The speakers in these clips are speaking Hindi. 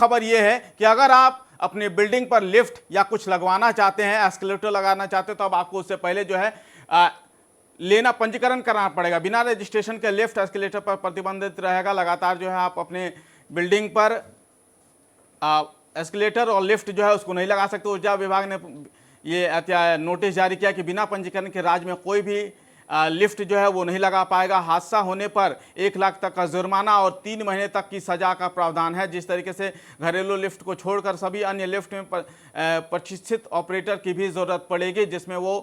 खबर ये है कि अगर आप अपनी बिल्डिंग पर लिफ्ट या कुछ लगवाना चाहते हैं, एस्केलेटर लगाना चाहते हैं, तो अब आपको उससे पहले जो है लेना, पंजीकरण कराना पड़ेगा। बिना रजिस्ट्रेशन के लिफ्ट एस्केलेटर पर प्रतिबंधित रहेगा। लगातार जो है आप अपने बिल्डिंग पर एस्केलेटर और लिफ्ट जो है उसको नहीं लगा सकते। ऊर्जा विभाग ने ये नोटिस जारी किया कि बिना पंजीकरण के राज्य में कोई भी लिफ्ट जो है वो नहीं लगा पाएगा। हादसा होने पर 1 लाख तक का जुर्माना और 3 महीने तक की सजा का प्रावधान है। जिस तरीके से घरेलू लिफ्ट को छोड़कर सभी अन्य लिफ्ट में प्रशिक्षित ऑपरेटर की भी जरूरत पड़ेगी, जिसमें वो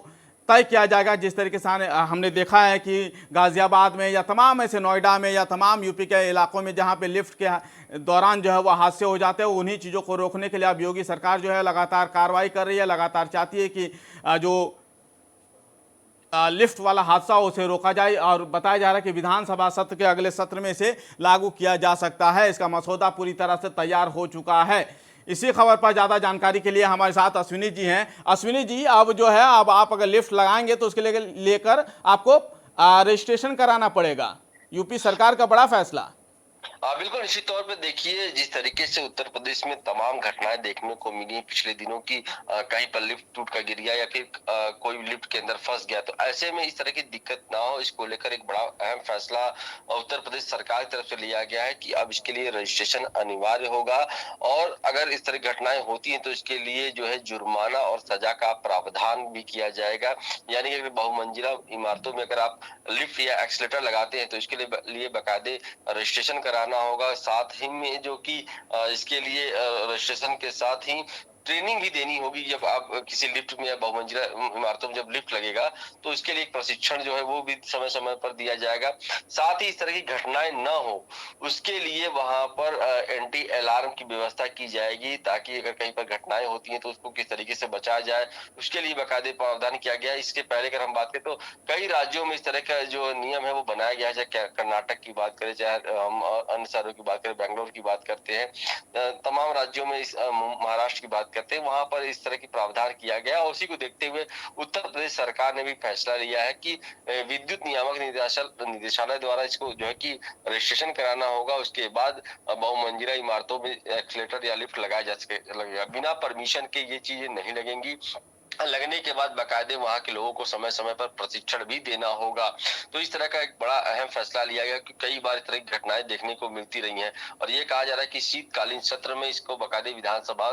तय किया जाएगा। जिस तरीके से हमने देखा है कि गाजियाबाद में या तमाम ऐसे नोएडा में या तमाम यूपी के इलाकों में जहां पे लिफ्ट के दौरान जो है वह हादसे हो जाते हैं, उन्हीं चीज़ों को रोकने के लिए अब योगी सरकार जो है लगातार कार्रवाई कर रही है। लगातार चाहती है कि जो लिफ्ट वाला हादसा उसे रोका जाए, और बताया जा रहा है कि विधानसभा सत्र के अगले सत्र में इसे लागू किया जा सकता है। इसका मसौदा पूरी तरह से तैयार हो चुका है। इसी खबर पर ज्यादा जानकारी के लिए हमारे साथ अश्विनी जी हैं। अश्विनी जी, अब जो है अब आप अगर लिफ्ट लगाएंगे तो उसके लेकर आपको रजिस्ट्रेशन कराना पड़ेगा। यूपी सरकार का बड़ा फैसला। बिल्कुल निश्चित तौर पे देखिए, जिस तरीके से उत्तर प्रदेश में तमाम घटनाएं देखने को मिली पिछले दिनों की, कहीं पर लिफ्ट टूट कर गिर गया या फिर कोई लिफ्ट के अंदर फंस गया, तो ऐसे में इस तरह की दिक्कत ना हो, इसको लेकर एक बड़ा अहम फैसला उत्तर प्रदेश सरकार की तरफ से लिया गया है कि अब इसके लिए रजिस्ट्रेशन अनिवार्य होगा, और अगर इस तरह की घटनाएं होती हैं तो इसके लिए जो है जुर्माना और सजा का प्रावधान भी किया जाएगा। यानी कि बहुमंजिला इमारतों में अगर आप लिफ्ट या एक्सीलेटर लगाते हैं तो इसके लिए बाकायदे रजिस्ट्रेशन कराना होगा। साथ ही में जो कि इसके लिए रजिस्ट्रेशन के साथ ही ट्रेनिंग भी देनी होगी। जब आप किसी लिफ्ट में या बहुमंजिला इमारतों में जब लिफ्ट लगेगा तो इसके लिए एक प्रशिक्षण जो है वो भी समय समय पर दिया जाएगा। साथ ही इस तरह की घटनाएं न हो उसके लिए वहां पर एंटी अलार्म की व्यवस्था की जाएगी, ताकि अगर कहीं पर घटनाएं होती हैं तो उसको किस तरीके से बचाया जाए, उसके लिए बाकायदे प्रावधान किया गया है। इसके पहले अगर हम बात करें तो कई राज्यों में इस तरह का जो नियम है वो बनाया गया है। चाहे कर्नाटक की बात करें, चाहे हम अन्य शहरों की बात करें, बेंगलोर की बात करते हैं, तमाम राज्यों में, महाराष्ट्र की बात करते हैं, वहां पर इस तरह की प्रावधान किया गया। और उसी को देखते हुए उत्तर प्रदेश सरकार ने भी फैसला लिया है कि विद्युत नियामक निदेशालय द्वारा इसको जो है कि रजिस्ट्रेशन कराना होगा। उसके बाद बहुमंजिला इमारतों में एक्सीलेटर या लिफ्ट लगाया जा लगेगा। बिना परमिशन के ये चीजें नहीं लगेंगी। लगने के बाद बाकायदे वहां के लोगों को समय समय पर प्रशिक्षण भी देना होगा। तो इस तरह का एक बड़ा अहम फैसला लिया गया कि कई बार इस तरह की घटनाएं देखने को मिलती रही हैं, और ये कहा जा रहा है कि शीतकालीन सत्र में इसको बाकायदे विधानसभा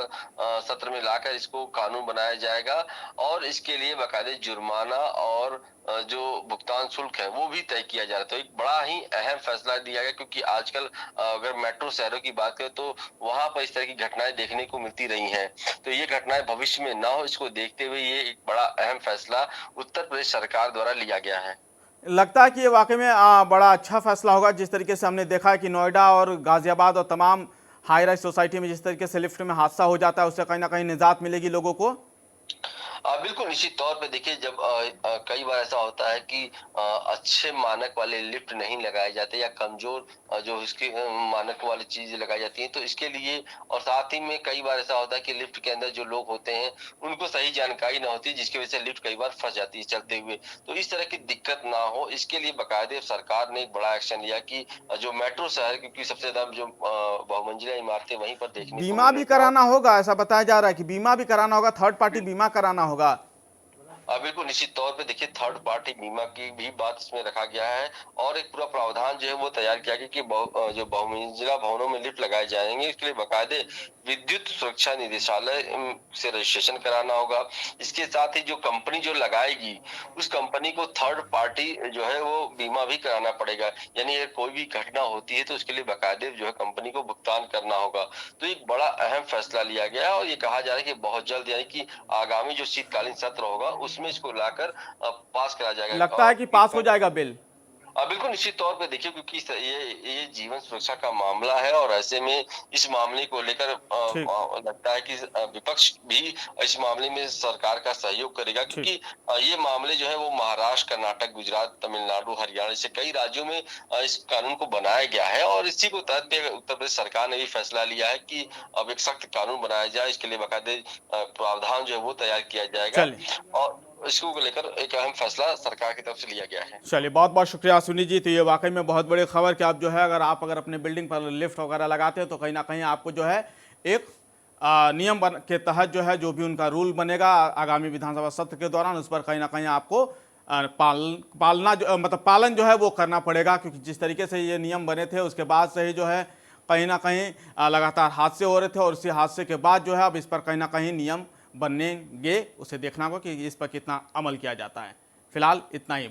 सत्र में लाकर इसको कानून बनाया जाएगा, और इसके लिए बाकायदे जुर्माना और जो भुगतान शुल्क है वो भी तय किया जा रहा है। तो एक बड़ा ही अहम फैसला दिया गया, क्योंकि आजकल अगर मेट्रो शहरों की बात करें तो वहां पर इस तरह की घटनाएं देखने को मिलती रही हैं। तो ये घटनाएं भविष्य में ना हो, इसको देखते हुए ये एक बड़ा अहम फैसला उत्तर प्रदेश सरकार द्वारा लिया गया है। लगता है कि ये वाकई में बड़ा अच्छा फैसला होगा। जिस तरीके से हमने देखा है कि नोएडा और गाजियाबाद और तमाम हाई राइज सोसाइटी में जिस तरीके से लिफ्ट में हादसा हो जाता है, उससे कहीं ना कहीं निजात मिलेगी लोगों को। बिल्कुल निश्चित तौर पे देखिए, जब कई बार ऐसा होता है कि अच्छे मानक वाले लिफ्ट नहीं लगाए जाते या कमजोर जो इसके मानक वाली चीजें लगाई जाती हैं, तो इसके लिए, और साथ ही में कई बार ऐसा होता है कि लिफ्ट के अंदर जो लोग होते हैं उनको सही जानकारी ना होती, जिसकी वजह से लिफ्ट कई बार फंस जाती है चलते हुए। तो इस तरह की दिक्कत ना हो, इसके लिए बाकायदे सरकार ने एक बड़ा एक्शन लिया कि जो मेट्रो शहर, क्योंकि सबसे ज्यादा जो बहुमंजिला इमारतें वहीं पर देखने को बीमा भी कराना होगा, ऐसा बताया जा रहा है कि बीमा भी कराना होगा, थर्ड पार्टी बीमा कराना होगा। बिल्कुल निश्चित तौर पे देखिए, थर्ड पार्टी बीमा की भी बात इसमें रखा गया है, और एक पूरा प्रावधान जो है वो तैयार किया गया कि जो बहुमंजिला भवनों में लिफ्ट लगाए जाएंगे, इसके लिए बाकायदे विद्युत सुरक्षा निदेशालय से रजिस्ट्रेशन कराना होगा। इसके साथ ही जो कंपनी जो लगाएगी उस कंपनी को थर्ड पार्टी जो है वो बीमा भी कराना पड़ेगा। यानी अगर कोई भी घटना होती है तो उसके लिए बाकायदे जो है कंपनी को भुगतान करना होगा। तो एक बड़ा अहम फैसला लिया गया है, और ये कहा जा रहा है कि बहुत जल्द, यानी कि आगामी जो शीतकालीन सत्र होगा उसमें इसको लाकर पास करा जाएगा। लगता है कि पास हो जाएगा बिल। बिल्कुल निश्चित तौर पे देखिए, क्योंकि ये जीवन सुरक्षा का मामला है, और ऐसे में इस मामले को लेकर ठीक लगता है कि विपक्ष भी इस मामले में सरकार का सहयोग करेगा, क्योंकि ठीक। ये मामले जो है वो महाराष्ट्र, कर्नाटक, गुजरात, तमिलनाडु, हरियाणा जैसे कई राज्यों में इस कानून को बनाया गया है, और इसी को तहत पे उत्तर प्रदेश सरकार ने भी फैसला लिया है कि अब एक सख्त कानून बनाया जाए। इसके लिए बाकायदे प्रावधान जो है वो तैयार किया जाएगा, चलिए और इसको लेकर एक अहम फैसला सरकार की तरफ से लिया गया है। चलिए, बहुत बहुत शुक्रिया सुनी जी। तो ये वाकई में बहुत बड़ी खबर कि आप जो है अगर अपने बिल्डिंग पर लिफ्ट वगैरह लगाते हैं तो कहीं ना कहीं आपको जो है एक नियम के तहत जो है जो भी उनका रूल बनेगा आगामी विधानसभा सत्र के दौरान, उस पर कहीं ना कहीं आपको पालन जो है वो करना पड़ेगा, क्योंकि जिस तरीके से ये नियम बने थे उसके बाद से ही जो है कहीं ना कहीं लगातार हादसे हो रहे थे, और उसी हादसे के बाद जो है अब इस पर कहीं ना कहीं नियम बनेंगे, उसे देखना होगा कि इस पर कितना अमल किया जाता है। फिलहाल इतना ही।